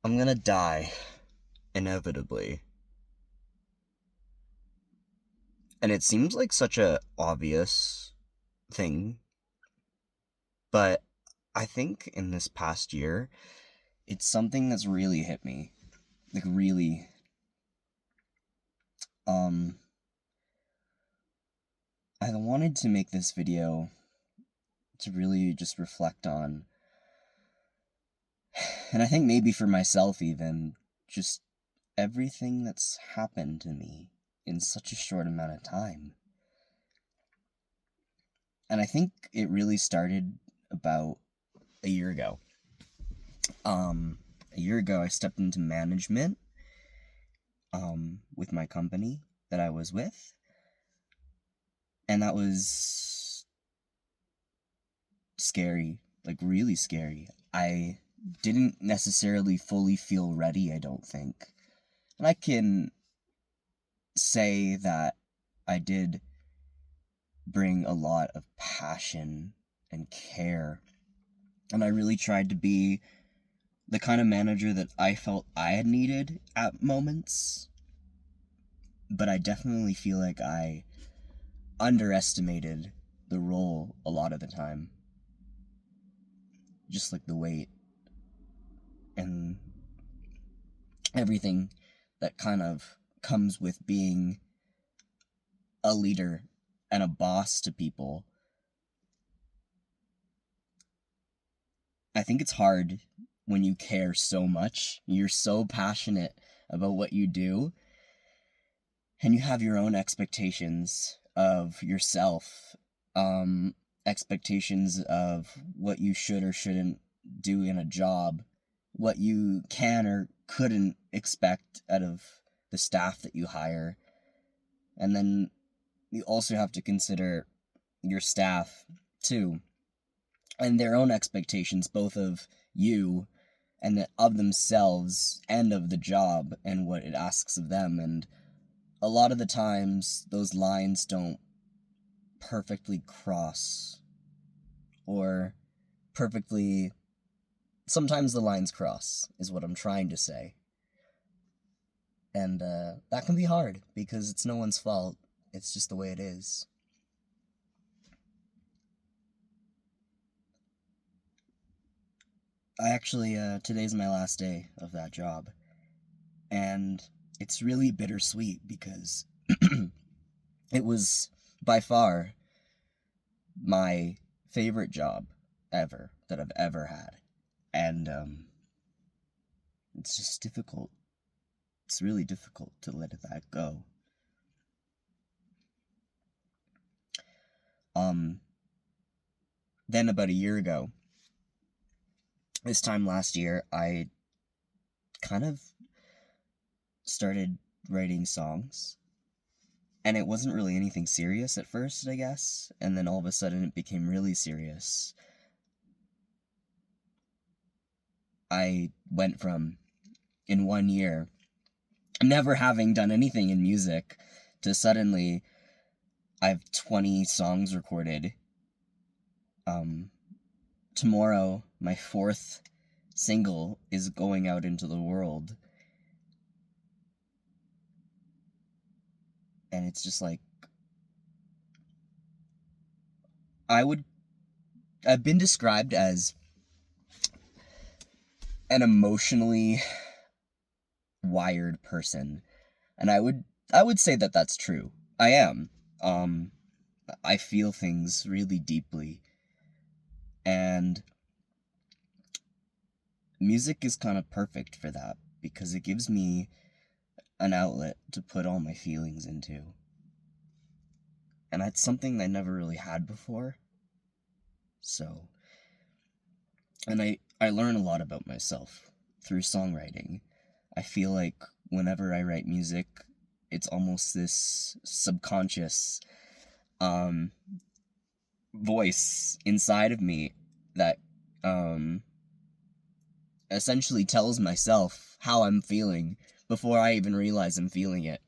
I'm gonna die, inevitably. And it seems like such a obvious thing, but I think in this past year, it's something that's really hit me. Like really. Um I wanted to make this video to really just reflect on, and I think maybe for myself even, just everything that's happened to me in such a short amount of time. And I think it really started about a year ago. A year ago, I stepped into management with my company that I was with, and that was scary, like really scary. I didn't necessarily fully feel ready, I don't think. And I can say that I did bring a lot of passion and care, and I really tried to be the kind of manager that I felt I had needed at moments, but I definitely feel like I underestimated the role a lot of the time. Just like the weight and everything that kind of comes with being a leader and a boss to people. I think it's hard when you care so much, you're so passionate about what you do, and you have your own expectations of yourself, expectations of what you should or shouldn't do in a job, what you can or couldn't expect out of the staff that you hire. And then you also have to consider your staff too, and their own expectations, both of you and of themselves and of the job and what it asks of them. And a lot of the times those lines don't perfectly cross, or perfectly, sometimes the lines cross is what I'm trying to say. And that can be hard because it's no one's fault, it's just the way it is. I actually, today's my last day of that job, and it's really bittersweet because it was by far my favorite job ever that I've ever had. And it's just difficult. It's really difficult to let that go. Um, then about a year ago, this time last year, I kind of started writing songs. And it wasn't really anything serious at first, I guess. And then all of a sudden it became really serious. I went from, in 1 year, never having done anything in music, to suddenly I have 20 songs recorded. Tomorrow, my fourth single is going out into the world. And it's just like, I've been described as an emotionally wired person. And I would say that that's true. I am. Um, I feel things really deeply. And music is kind of perfect for that because it gives me an outlet to put all my feelings into. And that's something I never really had before. So, and I learn a lot about myself through songwriting. I feel like whenever I write music, it's almost this subconscious um voice inside of me that essentially tells myself how I'm feeling before I even realize I'm feeling it.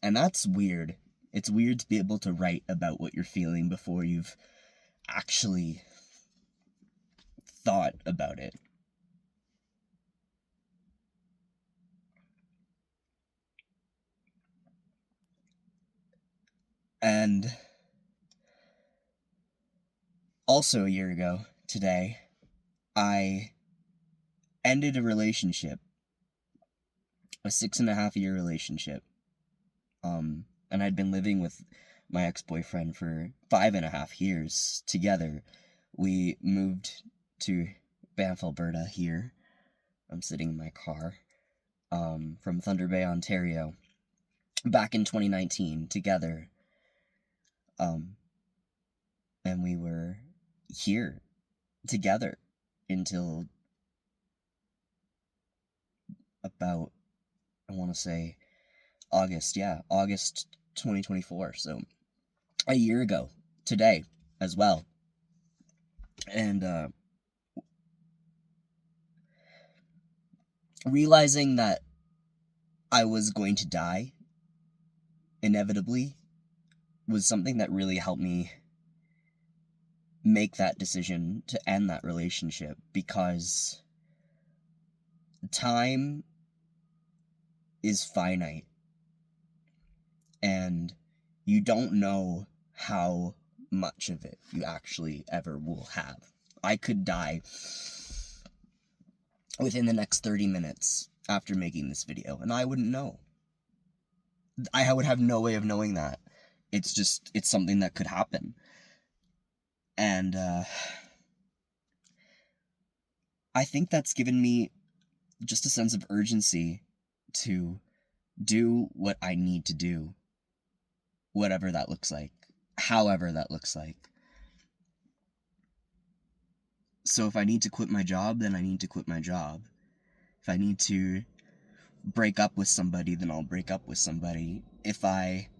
And that's weird. It's weird to be able to write about what you're feeling before you've actually thought about it. also a year ago today, I ended a relationship, a 6.5 year relationship. And I'd been living with my ex-boyfriend for 5.5 years together. We moved to Banff, Alberta here. I'm sitting in my car, from Thunder Bay, Ontario, back in 2019 together. And we were here together until about, I want to say, August 2024. So a year ago today as well. And realizing that I was going to die inevitably was something that really helped me make that decision to end that relationship, because time is finite and you don't know how much of it you actually ever will have. I could die within the next 30 minutes after making this video, and I wouldn't know. I would have no way of knowing that. It's something that could happen. And I think that's given me just a sense of urgency to do what I need to do, whatever that looks like, however that looks like. So if I need to quit my job, then I need to quit my job. If I need to break up with somebody, then I'll break up with somebody. If I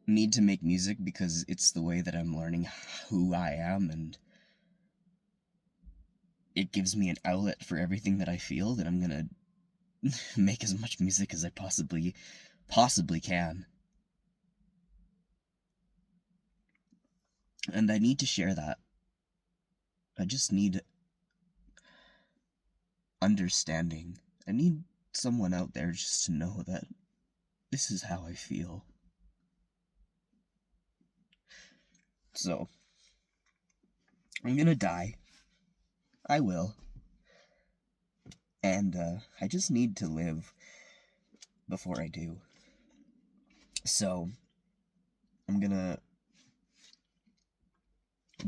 need to make music because it's the way that I'm learning who I am and it gives me an outlet for everything that I feel, then I'm gonna make as much music as I possibly can. And I need to share that. I just need understanding. I need someone out there just to know that this is how I feel. So, I'm gonna die. I will. And I just need to live before I do. So, I'm gonna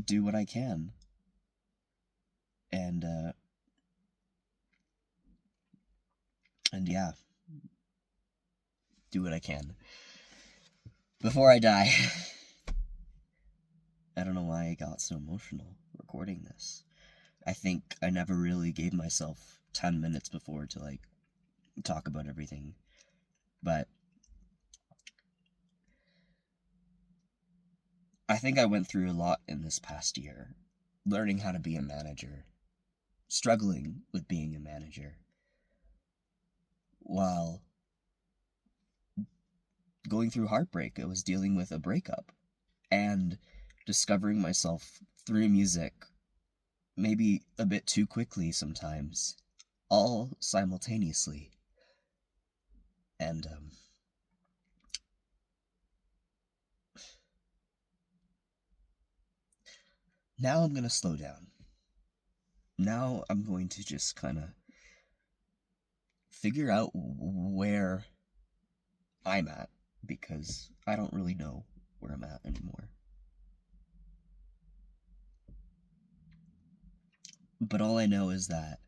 do what I can. And yeah, do what I can before I die. I don't know why I got so emotional recording this. I think I never really gave myself 10 minutes before to talk about everything. But I think I went through a lot in this past year, learning how to be a manager, struggling with being a manager, while going through heartbreak. I was dealing with a breakup and discovering myself through music, maybe a bit too quickly sometimes, all simultaneously. And now I'm gonna slow down. Now I'm going to just kind of figure out where I'm at, because I don't really know where I'm at anymore. But all I know is that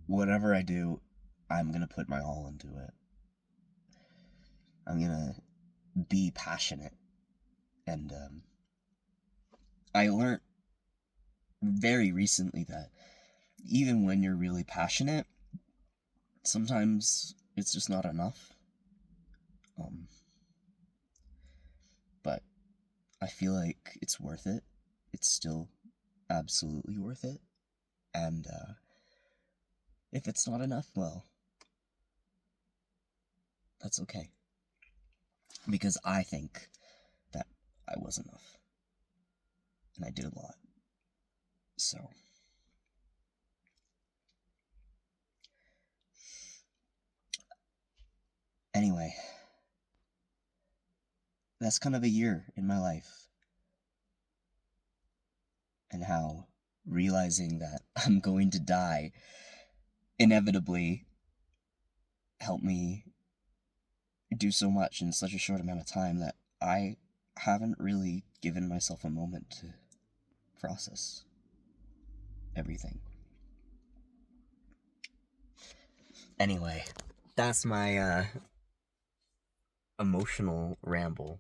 whatever I do, I'm gonna put my all into it. I'm gonna be passionate. And I learned very recently that even when you're really passionate, sometimes it's just not enough. But I feel like it's worth it. It's still absolutely worth it. And if it's not enough, well, that's okay. Because I think that I was enough. And I did a lot. So. that's kind of a year in my life. And how realizing that I'm going to die inevitably helped me do so much in such a short amount of time that I haven't really given myself a moment to process everything. Anyway, that's my emotional ramble